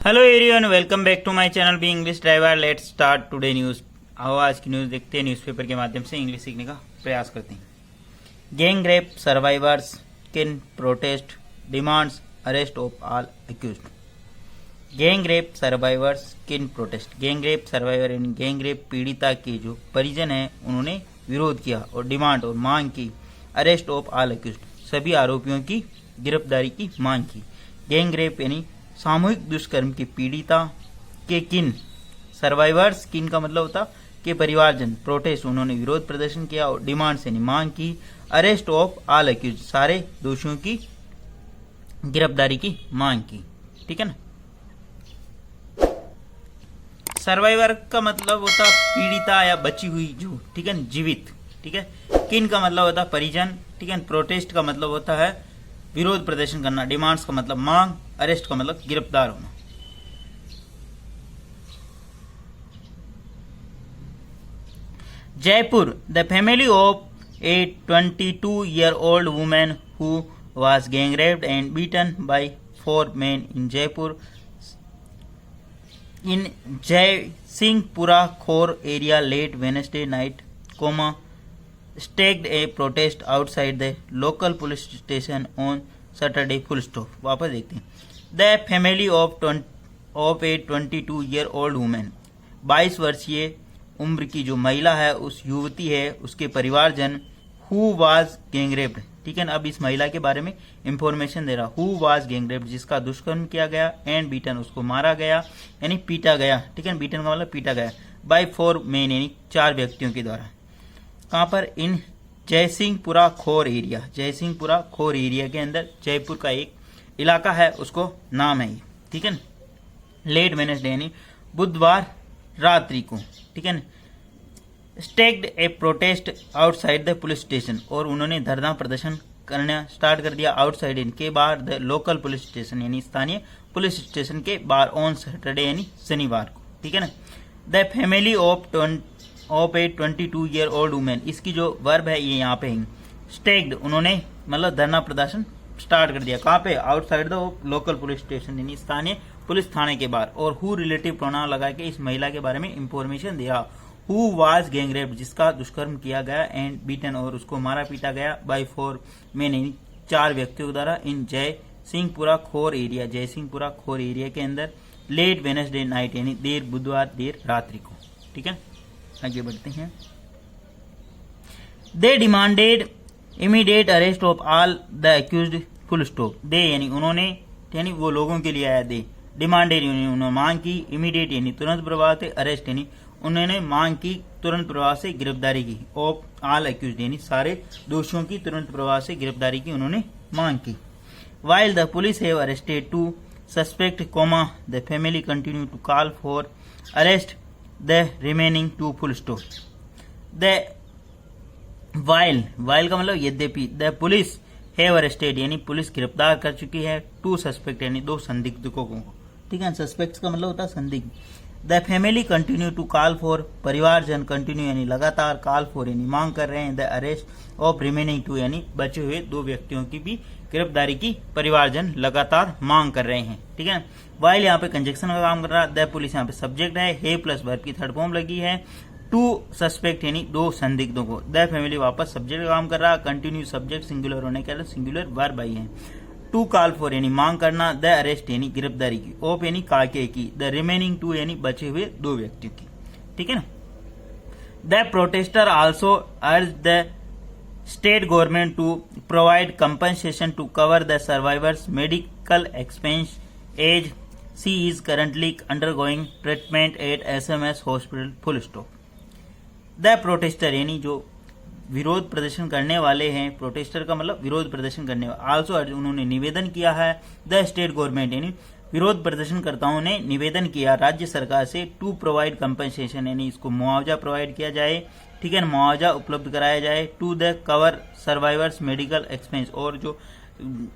Hello everyone, welcome back to my channel B English driver. Let's start today news. आओ आज की news देखते हैं, न्यूज़पेपर के माध्यम से इंग्लिश सीखने का प्रयास करते हैं। Gang rape survivors can protest demands arrest of all accused. Gang rape survivors can protest. Gang rape survivor यानी गैंग रेप पीड़िता के जो परिजन है उन्होंने विरोध किया और डिमांड और मांग की अरेस्ट ऑफ ऑल अक्यूज्ड, सभी आरोपियों की गिरफ्तारी की मांग की। गैंग रेप यानी सामूहिक दुष्कर्म की पीड़िता के किन सर्वाइवर्स, किन का मतलब होता के परिवारजन, प्रोटेस्ट उन्होंने विरोध प्रदर्शन किया और डिमांड से मांग की अरेस्ट ऑफ ऑल अक्यूज, सारे दोषियों की गिरफ्तारी की मांग की। ठीक है ना। सर्वाइवर का मतलब होता पीड़िता या बची हुई जो, ठीक है, जीवित। ठीक है। किन का मतलब होता परिजन। ठीक है। प्रोटेस्ट का मतलब होता है विरोध प्रदर्शन करना। डिमांड्स का मतलब मांग। अरेस्ट का मतलब गिरफ्तार होना। Jaipur, the family of A 22-year-old woman who was gang raped and beaten by 4 men in Jaipur in Jaisinghpura Khor area late Wednesday night, staged a protest outside the local police station on Saturday. Full stop. वापस देखते हैं। The family of A 22-year-old women, 22 वर्षीय उम्र की जो महिला है, उस युवती है, उसके परिवारजन, हु वाज गैंग रेप्ड। ठीक है ना। अब इस महिला के बारे में इंफॉर्मेशन दे रहा, हु वाज गैंग रेप्ड, जिसका दुष्कर्म किया गया, एंड बीटन, उसको मारा गया यानी पीटा गया। ठीक है। बीटन का मतलब पीटा गया, बाय 4 मेन यानी 4 व्यक्तियों के द्वारा। कहां पर? इन जयसिंहपुरा खोर एरिया। जयसिंहपुरा खोर एरिया के अंदर जयपुर का एक इलाका है, उसको नाम है ये। ठीक है। लेट वेडनेसडे यानी बुधवार रात्रि को। ठीक है। Staged a protest outside the police station, और उन्होंने धरना प्रदर्शन करना स्टार्ट कर दिया आउटसाइड, इनके बाहर द लोकल पुलिस स्टेशन यानी स्थानीय पुलिस स्टेशन के बाहर ऑन सैटरडे यानी शनिवार को। ठीक है ना। The family of A 22-year-old women, इसकी जो वर्ब है ये यहाँ पे है। स्टेग्ड उन्होंने मतलब धरना प्रदर्शन स्टार्ट कर दिया। कहाँ पे? Outside the local police station यानी स्थानीय पुलिस थाने के बाहर। और हु रिलेटिव प्रोनाउन लगा के इस महिला के बारे में इंफॉर्मेशन दिया। हु वाज गैंग रेप्ड, जिसका दुष्कर्म किया गया, एंड बीटन, और उसको मारा पीटा गया, बाय 4 मेन यानी 4 व्यक्तियों द्वारा, इन जय सिंहपुरा खोर एरिया, जय सिंहपुरा खोर एरिया के अंदर, लेट वेडनेसडे नाइट यानी देर बुधवार देर रात्रि को। ठीक है। आगे बढ़ते हैं। They demanded immediate arrest of all the accused. Full stop. They यानी उन्होंने, यानी वो लोगों के लिए आया। दे डिमांडेड यानी उन्होंने मांग की, इमीडिएट यानी तुरंत प्रभाव से, अरेस्ट यानी उन्होंने मांग की तुरंत प्रभाव से गिरफ्तारी की, ऑफ ऑल अक्यूज्ड यानी सारे दोषियों की तुरंत प्रभाव से गिरफ्तारी की उन्होंने मांग की। While the police have arrested 2 suspect, the family continue to call for arrest the remaining 2 full stop. The while का मतलब यद्यपि, द पुलिस हैव अरेस्टेड यानी पुलिस गिरफ्तार कर चुकी है 2 सस्पेक्ट यानी 2 संदिग्धों को। ठीक है। सस्पेक्ट्स का मतलब होता है संदिग्ध। The family continue to call for, परिवारजन कंटिन्यू यानी लगातार, कॉल फॉर यानी मांग कर रहे हैं, द अरेस्ट ऑफ रिमेनिंग 2 यानी बचे हुए 2 व्यक्तियों की भी गिरफ्तारी की परिवारजन लगातार मांग कर रहे हैं। ठीक है। वाइल यहाँ पे कंजक्शन का काम कर रहा है। द पुलिस यहाँ पे सब्जेक्ट है, हे प्लस वर्ब की थर्ड फॉर्म लगी है, 2 सस्पेक्ट यानी 2 संदिग्धों को। द फैमिली वापस सब्जेक्ट का काम कर रहा है, कंटिन्यू सब्जेक्ट सिंगुलर होने के लिए सिंगुलर वर्ब आई है। 2 कॉल फॉर यानी मांग करना, द अरेस्ट यानी गिरफ्तारी की, ऑफ यानी काके की, द रिमेनिंग 2 यानी बचे हुए 2 व्यक्तियों की। ठीक है ना। The protester also urge the state government to provide compensation to cover the survivors medical expense as she is currently undergoing treatment at SMS hospital. Full stop. The protester यानी जो विरोध प्रदर्शन करने वाले हैं, प्रोटेस्टर का मतलब विरोध प्रदर्शन करने वाले, आल्सो उन्होंने निवेदन किया है, द स्टेट गवर्नमेंट यानी विरोध प्रदर्शनकर्ताओं ने निवेदन किया राज्य सरकार से, टू प्रोवाइड कंपनसेशन यानी इसको मुआवजा प्रोवाइड किया जाए। ठीक है। मुआवजा उपलब्ध कराया जाए, to the cover survivors medical expense, और जो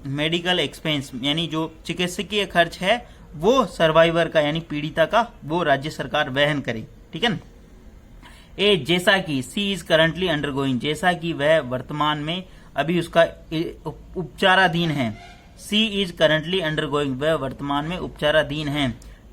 मेडिकल एक्सपेंस यानी जो चिकित्सकीय खर्च है वो सर्वाइवर का यानी पीड़िता का वो राज्य सरकार वहन करे। ठीक है ना। ए जैसा कि, सी इज करंटली अंडरगोइंग, जैसा कि वह वर्तमान में अभी उसका उपचाराधीन है। सी इज करंटली अंडरगोइंग, वह वर्तमान में उपचाराधीन है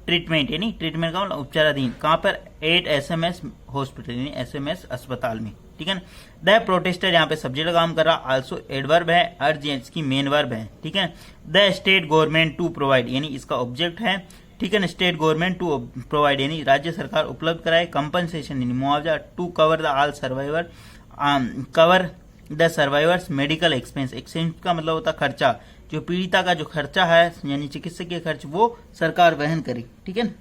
ट्रीटमेंट यानी ट्रीटमेंट का मतलब उपचाराधीन, कहाँ पर, एट SMS हॉस्पिटल यानी SMS अस्पताल में, ठीक है ना। द प्रोटेस्टर यहाँ पे सब्जेक्ट का काम कर रहा, आल्सो एडवर्ब है, अर्ज इसकी मेन वर्ब है, ठीक है। The state government to provide यानी इसका ऑब्जेक्ट है, ठीक है ना। स्टेट गवर्नमेंट टू प्रोवाइड यानी राज्य सरकार उपलब्ध कराए, कंपनसेशन यानी मुआवजा, to cover the all survivor, cover the survivors medical expense, expense का मतलब होता खर्चा, जो पीड़िता का जो खर्चा है यानी चिकित्सकीय खर्च वो सरकार वहन करे, ठीक है ना।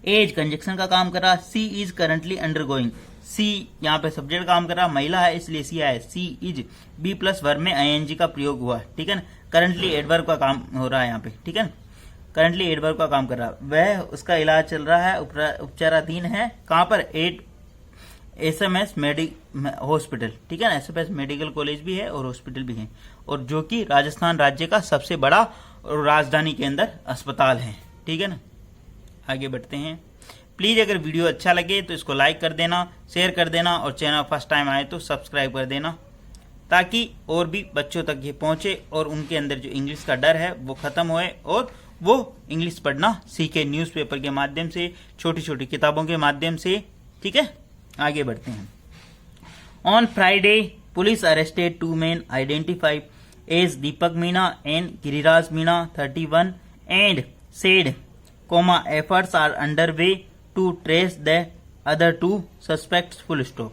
एज कंजक्शन का काम कर रहा, सी इज करंटली अंडरगोइंग, सी यहाँ पे सब्जेक्ट काम कर रहा, महिला है इसलिए सी है, सी इज बी प्लस वर्ब में ING का प्रयोग हुआ, ठीक है ना। करंटली एडवर्ब का काम हो रहा है यहाँ पे, ठीक है ना, करंटली एडवर्ब का काम कर रहा, वह उसका इलाज चल रहा है, उपचाराधीन है, कहाँ पर, 8 SMS हॉस्पिटल, ठीक है ना। SMS मेडिकल कॉलेज भी है और हॉस्पिटल भी है, और जो कि राजस्थान राज्य का सबसे बड़ा और राजधानी के अंदर अस्पताल है, ठीक है ना। आगे बढ़ते हैं। प्लीज अगर वीडियो अच्छा लगे तो इसको लाइक कर देना, शेयर कर देना, और चैनल फर्स्ट टाइम आए तो सब्सक्राइब कर देना, ताकि और भी बच्चों तक ये पहुंचे और उनके अंदर जो इंग्लिश का डर है वो खत्म होए और वो इंग्लिश पढ़ना सीखे, न्यूज़पेपर के माध्यम से, छोटी छोटी किताबों के माध्यम से, ठीक है। आगे बढ़ते हैं। On Friday police arrested 2 men identified as Deepak Meena and Giriraj Meena 31 and said efforts are underway to trace the other 2 suspects full stop।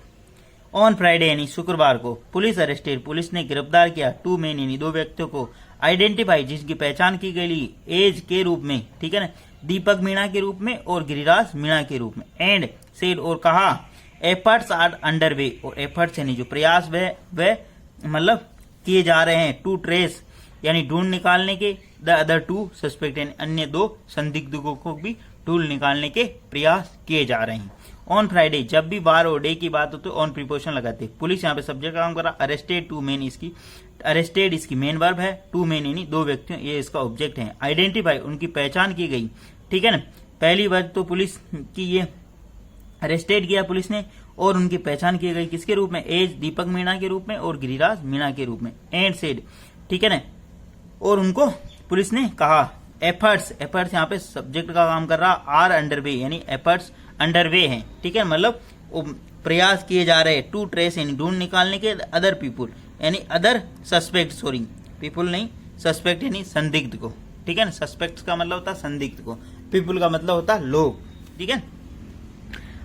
On Friday यानी शुक्रवार को पुलिस अरेस्टेड पुलिस ने गिरफ्तार किया 2 men यानी 2 व्यक्तियों को, आइडेंटिफाई जिसकी पहचान की गई एज के रूप में, ठीक है ना, दीपक मीणा के रूप में और गिरिराज मीणा के रूप में, एंड सेड और कहा, एफर्ट्स आर अंडर वे, और एफर्ट्स यानी जो प्रयास वे मतलब किए जा रहे हैं, टू ट्रेस यानी ढूंढ निकालने के, द अदर 2 सस्पेक्ट यानी अन्य 2 संदिग्धों को भी ढूंढ निकालने के प्रयास किए जा रहे हैं। ऑन फ्राइडे जब भी बार और डे की बात हो तो ऑन प्रीपोजिशन लगाते, पुलिस यहाँ पे सब्जेक्ट का काम कर रहा, अरेस्टेड 2 men इसकी, अरेस्टेड इसकी मेन वर्ब है, 2 men यानी 2 व्यक्तियों ये इसका ऑब्जेक्ट है, आइडेंटिफाई उनकी पहचान की गई, ठीक है ना। पहली बात तो पुलिस की ये अरेस्टेड किया पुलिस ने और उनकी पहचान की गई किसके रूप में, एज दीपक मीणा के रूप में और गिरिराज मीणा के रूप में, एंड सेड, ठीक है ना, और उनको पुलिस ने कहा, एफर्ट्स यहाँ पे सब्जेक्ट का काम कर रहा, आर अंडरवे यानी एफर्ट्स अंडरवे हैं, ठीक है, मतलब प्रयास किए जा रहे, टू ट्रेस यानी ढूंढ निकालने के, अदर पीपुल यानी अदर सस्पेक्ट, सॉरी पीपुल नहीं, सस्पेक्ट यानी संदिग्ध को, ठीक है ना, सस्पेक्ट का मतलब होता है संदिग्ध को, पीपुल का मतलब होता है लोग, ठीक है।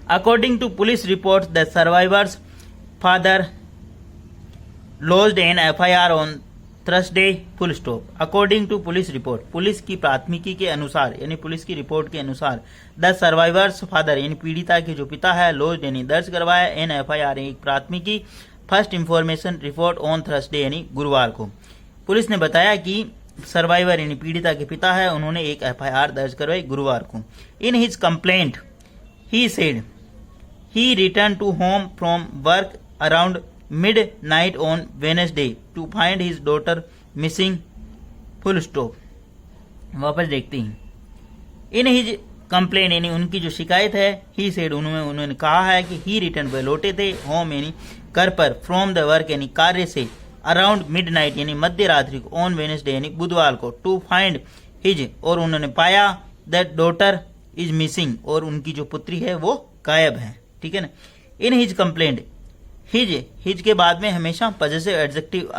According to police reports, the survivor's father lodged an FIR on Thursday, full stop। According to police report, police की प्राथमिकी के अनुसार यानी पुलिस की रिपोर्ट के अनुसार, the survivor's father यानी पीड़िता के जो पिता है, lodged यानी दर्ज करवाया, an FIR एक प्राथमिकी, first information report on Thursday यानी गुरुवार को। पुलिस ने बताया कि सर्वाइवर यानी पीड़िता के पिता है, उन्होंने एक FIR दर्ज करवाई गुरुवार को। In his complaint he said he returned to home from work around midnight on Wednesday to find his daughter missing, full stop। वापस देखते हैं। इन हिज कंप्लेन यानी उनकी जो शिकायत है, ही said उन्होंने कहा है कि ही रिटर्न वे लौटे थे, होम यानी घर पर, फ्रॉम द वर्क यानी कार्य से, अराउंड मिडनाइट यानी मध्य रात्रि को, ऑन वेडनेसडे यानी बुधवार को, टू फाइंड हिज और उन्होंने पाया, दैट डॉटर इज मिसिंग और उनकी जो पुत्री है वो गायब है, ठीक है ना। इन हिज कंप्लेंट, हिज के बाद में हमेशा possessive adjective,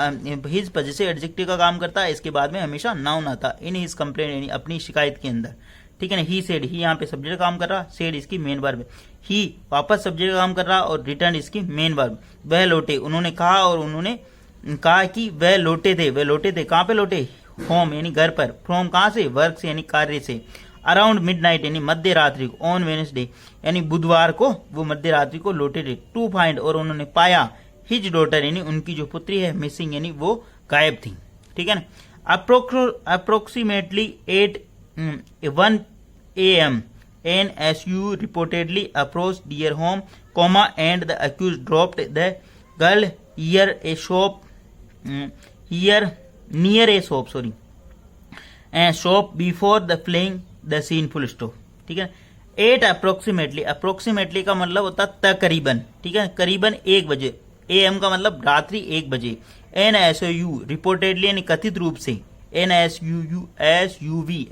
his possessive adjective का काम करता है, इसके बाद में हमेशा नाउन आता। इन हिज कंप्लेंट यानी अपनी शिकायत के अंदर, ठीक है ना। ही सेड, ही यहाँ पे सब्जेक्ट का काम कर रहा, सेड इसकी मेन वर्ब, ही वापस सब्जेक्ट का काम कर रहा और रिटर्न इसकी मेन वर्ब। वह लौटे, उन्होंने कहा और उन्होंने कहा कि वह लौटे थे कहाँ पे लौटे, होम यानी घर पर, फ्रॉम कहाँ से, वर्क से यानी कार्य से, अराउंड मिडनाइट यानी मध्य रात्रि को, ऑन वेडनेसडे यानी बुधवार को वो मध्य रात्रि को लौटे थे, टू फाइंड और उन्होंने पाया, हिज डॉटर यानी उनकी जो पुत्री है, मिसिंग यानी वो गायब थी, ठीक है ना। Approximately 1 AM NSU reportedly approached their home, and the accused dropped the girl near a shop before the fleeing the scene, full stop, ठीक है। 8 अप्रोक्सीमेटली का मतलब होता तकरीबन, ठीक है, करीबन 1 बजे, AM का मतलब रात्रि 1 बजे, NSU रिपोर्टेडली यानी कथित रूप से, एसयूवी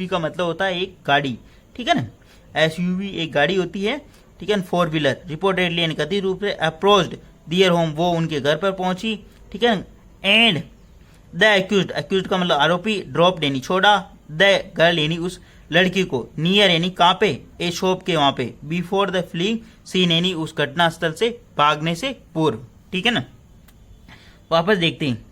का मतलब होता है एक गाड़ी, ठीक है ना, एसयूवी एक गाड़ी होती है, ठीक है ना, 4 व्हीलर। रिपोर्टेडली यानी कथित रूप से अप्रोच्ड दियर होम, वो उनके घर पर पहुंची, ठीक है ना, एंड द एक्यूज्ड का मतलब आरोपी, ड्रॉप्ड यानी छोड़ा, द गर्ल यानी उस लड़की को, नियर यानी कहां पे, ए शॉप के वहां पे, बिफोर द फ्लीइंग सीन यानी उस घटना स्थल से भागने से पूर्व, ठीक है ना। वापस देखते हैं।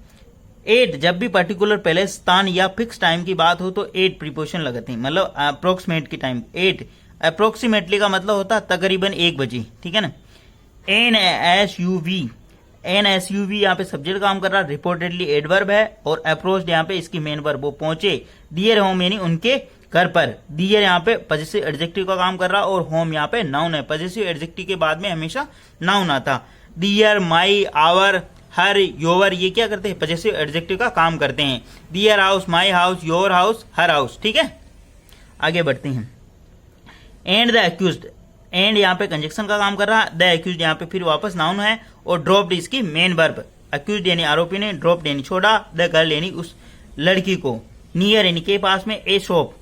8 जब भी पर्टिकुलर प्लेस स्थान या फिक्स टाइम की बात हो तो 8 प्रीपोजिशन लगाते हैं, मतलब अप्रोक्सीमेट की टाइम। 8 अप्रोक्सीमेटली का मतलब होता है तकरीबन 1 बजे, ठीक है ना। एनएसयूवी यहाँ पे सब्जेक्ट काम कर रहा, रिपोर्टेडली एडवर्ब है, और अप्रोच यहाँ पे इसकी मेन वर्ब, वो पहुंचे। डियर होम यानी उनके घर पर, डियर यहाँ पे पॉजिटिव एडजेक्टिव का काम कर रहा, और होम यहाँ पे नाउन है। पॉजिटिव एडजेक्टिव के बाद में हमेशा नाउन आता। डियर, माई, आवर, हर, योवर, ये क्या करते हैं, पॉजिटिव एडजेक्टिव का काम करते हैं। Dear house, my house, your house, her house, ठीक है। आगे बढ़ते हैं। एंड द एक्यूज्ड, एंड यहाँ पे कंजक्शन का काम कर रहा, द एक्यूज्ड यहाँ पे फिर वापस नाउन है, और ड्रॉप्ड इसकी मेन वर्ब। एक्यूज्ड यानी आरोपी ने, ड्रॉप्ड यानी छोड़ा, द गर्ल यानी उस लड़की को, नियर यानी के पास में, ए शॉप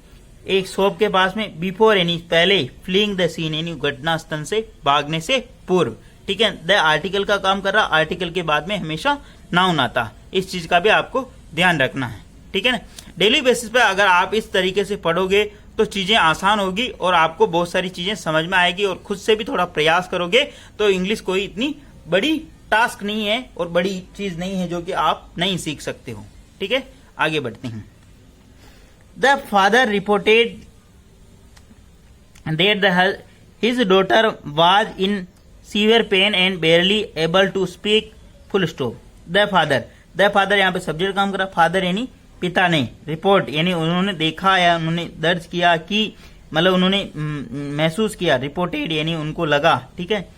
एक शॉप के पास में, बिफोर यानी पहले, फ्लीइंग द सीन यानी घटना स्थल से भागने से पूर्व, ठीक है। द आर्टिकल का काम कर रहा, आर्टिकल के बाद में हमेशा नाउन आता, इस चीज का भी आपको ध्यान रखना है, ठीक है ना। डेली बेसिस पे अगर आप इस तरीके से पढ़ोगे तो चीजें आसान होगी और आपको बहुत सारी चीजें समझ में आएगी, और खुद से भी थोड़ा प्रयास करोगे तो इंग्लिश कोई इतनी बड़ी टास्क नहीं है और बड़ी चीज नहीं है जो कि आप नहीं सीख सकते हो, ठीक है। आगे बढ़ते हैं। The father reported that his daughter was in severe pain and barely able to speak, full stop. The father यहाँ पे सब्जेक्ट काम करा, फादर यानी पिता ने, रिपोर्ट यानी उन्होंने देखा या उन्होंने दर्ज किया कि, मतलब उन्होंने महसूस किया, रिपोर्टेड यानी उनको लगा, ठीक है।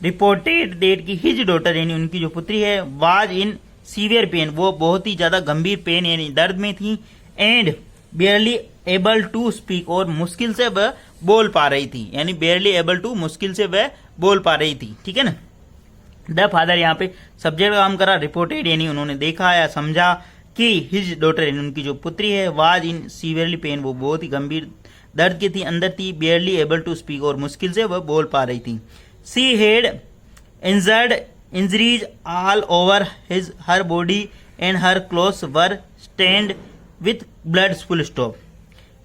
रिपोर्टेड डेट की हिज डॉटर यानी उनकी जो पुत्री है, वाज इन सीवियर पेन, वो बहुत ही ज्यादा गंभीर पेन यानी दर्द में थी, and barely able to speak, और मुश्किल से वह बोल पा रही थी, यानी बेयरली एबल टू मुश्किल से वह बोल पा रही थी, ठीक है ना। द फादर यहाँ पे सब्जेक्ट काम करा, रिपोर्टेड यानी उन्होंने देखा या समझा कि हिज डॉटर यानी उनकी जो पुत्री है, वाज इन सीवियरली पेन, वो बहुत ही गंभीर दर्द की थी, अंदर थी, बेयरली एबल टू स्पीक, और मुश्किल से वह बोल पा रही थी। She had injured injuries all over her body and her clothes were stained with blood, full stop.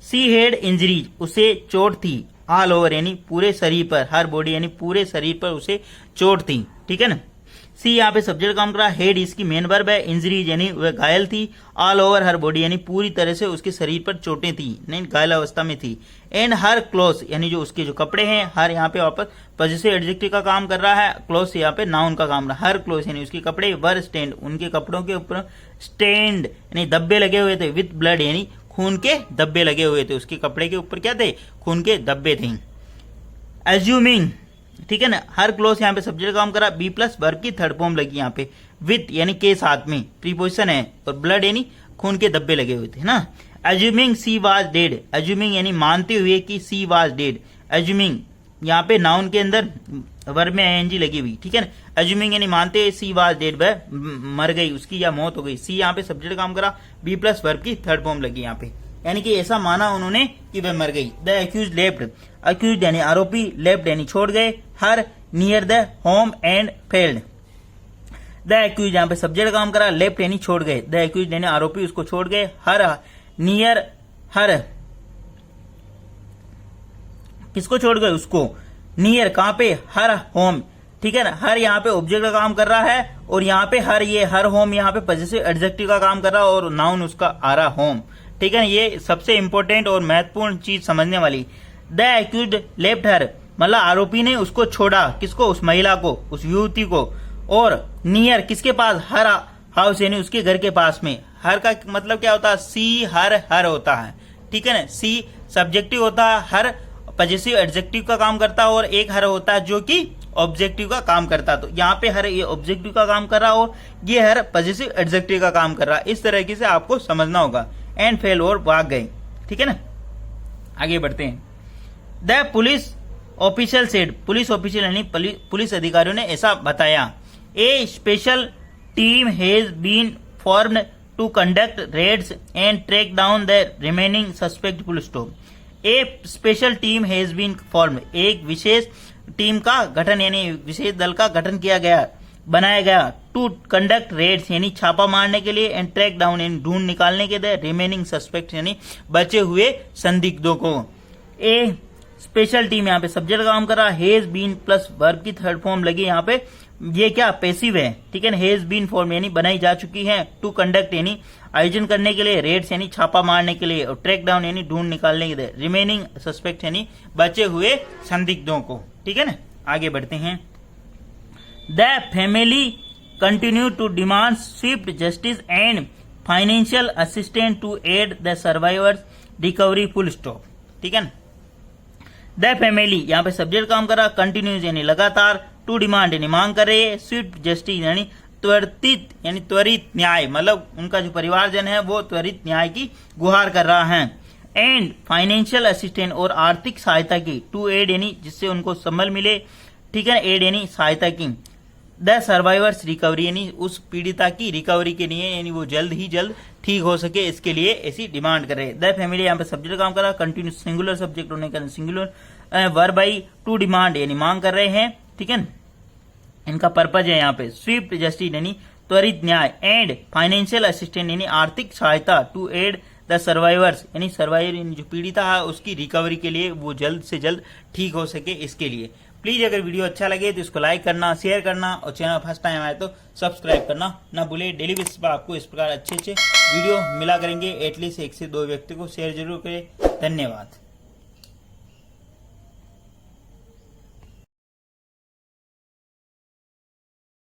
She had injuries, उसे चोट थी, ऑल ओवर यानी पूरे शरीर पर, हर बॉडी यानी पूरे शरीर पर उसे चोट थी, ठीक है ना। सी यहाँ पे सब्जेक्ट काम करा, हेड इसकी मेन वर्ब है, इंजरीज यानी वह घायल थी, ऑल ओवर हर बॉडी यानी पूरी तरह से उसके शरीर पर चोटें थी, नहीं घायल अवस्था में थी, एंड हर क्लोथ यानी जो उसके जो कपड़े हैं, हर यहाँ पे वापस पॉजिटिव एडजेक्टिव का काम कर रहा है, क्लोथ यहाँ पे नाउन का काम रहा, हर क्लोथ यानी उसके कपड़े, वर स्टैंड उनके कपड़ों के ऊपर, स्टैंड यानी धब्बे लगे हुए थे, विथ ब्लड यानी खून के धब्बे लगे हुए थे, उसके कपड़े के ऊपर क्या थे, खून के धब्बे थे। एज्यूमिंग, ठीक है ना, हर क्लोज यहाँ पे सब्जेक्ट काम करा, बी प्लस वर्ब की थर्ड फॉर्म लगी यहाँ पे, विथ यानी के साथ में प्रीपोजिशन है, और ब्लड यानी खून के धब्बे लगे हुए थे ना। Assuming she was dead, assuming यानी मानते हुए कि सी वाज डेड, एज्यूमिंग यहाँ पे नाउन के अंदर वर्ब में आईएनजी लगी हुई, ठीक है ना। एज्यूमिंग यानी मानते हुए सी वाज डेड, वह मर गई, उसकी या मौत हो गई। सी यहाँ पे सब्जेक्ट काम करा, बी प्लस वर्ब की थर्ड फॉर्म लगी यहाँ पे, यानी कि ऐसा माना उन्होंने कि वह मर गई। द एक्यूज लेफ्ट, एक्यूज यानी आरोपी, लेफ्ट यानी छोड़ गए, her near the home and fled. The accused यहाँ पे सब्जेक्ट काम करा, लेफ्ट यानी छोड़ गए, द एक्यूज यानी आरोपी उसको छोड़ गए, हर नियर, हर किसको छोड़ गए, उसको, नियर कहां पे, हर होम, ठीक है ना। हर यहाँ पे ऑब्जेक्ट का काम कर रहा है, और यहाँ पे हर, ये हर होम यहाँ पे पॉजिटिव एडजेक्टिव का काम कर रहा है, और नाउन उसका आ रहा होम, ठीक है ना। ये सबसे इंपॉर्टेंट और महत्वपूर्ण चीज समझने वाली। द एक्यूज्ड लेफ्ट हर, मतलब आरोपी ने उसको छोड़ा, किसको, उस महिला को, उस युवती को, और नियर किसके पास, हर हाउस यानी उसके घर के पास में। हर का मतलब क्या होता है, सी हर, हर होता है, ठीक है ना। सी सब्जेक्टिव होता है, हर पॉजिटिव एडजेक्टिव का काम करता है, और एक हर होता है जो कि ऑब्जेक्टिव का काम करता है। तो यहाँ पे हर ये ऑब्जेक्टिव का काम कर रहा, और ये हर पॉजिटिव एडजेक्टिव का काम कर रहा है। इस तरीके से आपको समझना होगा। एंड फेल, और भाग गए, ठीक है ना। आगे बढ़ते हैं। The police official said, police official यानी पुलिस अधिकारियों ने ऐसा बताया। A special team has been formed to conduct raids and track down the remaining suspect. Full stop. A special team has been formed. एक विशेष टीम का गठन यानी विशेष दल का गठन किया गया, बनाया गया टू कंडक्ट रेड्स यानी छापा मारने के लिए एंड ट्रैक डाउन यानी ढूंढ निकालने के लिए रिमेनिंग सस्पेक्ट यानी बचे हुए संदिग्धों को. ए स्पेशल टीम यहाँ पे सब्जेक्ट काम कर रहा, हेज बीन प्लस वर्ब की थर्ड फॉर्म लगी यहाँ पे, ये क्या पैसिव है, ठीक है ना. हेज बीन फॉर्म यानी बनाई जा चुकी है, टू कंडक्ट यानी आयोजन करने के लिए, रेड्स यानी छापा मारने के लिए और ट्रैक डाउन यानी ढूंढ निकालने के लिए, रिमेनिंग सस्पेक्ट यानी बचे हुए संदिग्धों को. ठीक है ना, आगे बढ़ते हैं. The family continue to demand swift justice and financial assistant to aid the survivors recovery. Full stop. ठीक है ना. द फैमिली यहाँ पे सब्जेक्ट काम कर रहा, कंटिन्यूज यानी लगातार, टू डिमांड यानी मांग कर रही है, स्विफ्ट जस्टिस यानी त्वरित न्याय, मतलब उनका जो परिवारजन है वो त्वरित न्याय की गुहार कर रहा है. एंड फाइनेंशियल असिस्टेंट और आर्थिक सहायता की, टू एड यानी जिससे उनको संबल मिले, ठीक है. एड यानी सहायता की. द सर्वाइवर्स रिकवरी यानी उस पीड़िता की रिकवरी के लिए यानी वो जल्द ही जल्द ठीक हो सके, इसके लिए ऐसी डिमांड कर रहे हैं. द फैमिली यहाँ पे सब्जेक्ट काम कर रहा, कंटिन्यू सिंगुलर सब्जेक्ट होने का सिंगुलर वर्ब आई, टू डिमांड यानी मांग कर रहे हैं. ठीक है. इनका पर्पज है यहाँ पे स्विफ्ट जस्टिस यानी त्वरित न्याय, एंड फाइनेंशियल असिस्टेंट यानी आर्थिक सहायता, टू एड द सर्वाइवर्स यानी सर्वाइवर जो पीड़िता है उसकी रिकवरी के लिए वो जल्द से जल्द ठीक हो सके, इसके लिए. प्लीज अगर वीडियो अच्छा लगे तो इसको लाइक करना, शेयर करना और चैनल फर्स्ट टाइम आए तो सब्सक्राइब करना ना भूले. डेली बेसिस पर आपको इस प्रकार अच्छे वीडियो मिला करेंगे, एटलीस्ट 1 से 2 व्यक्ति को शेयर जरूर करें. धन्यवाद.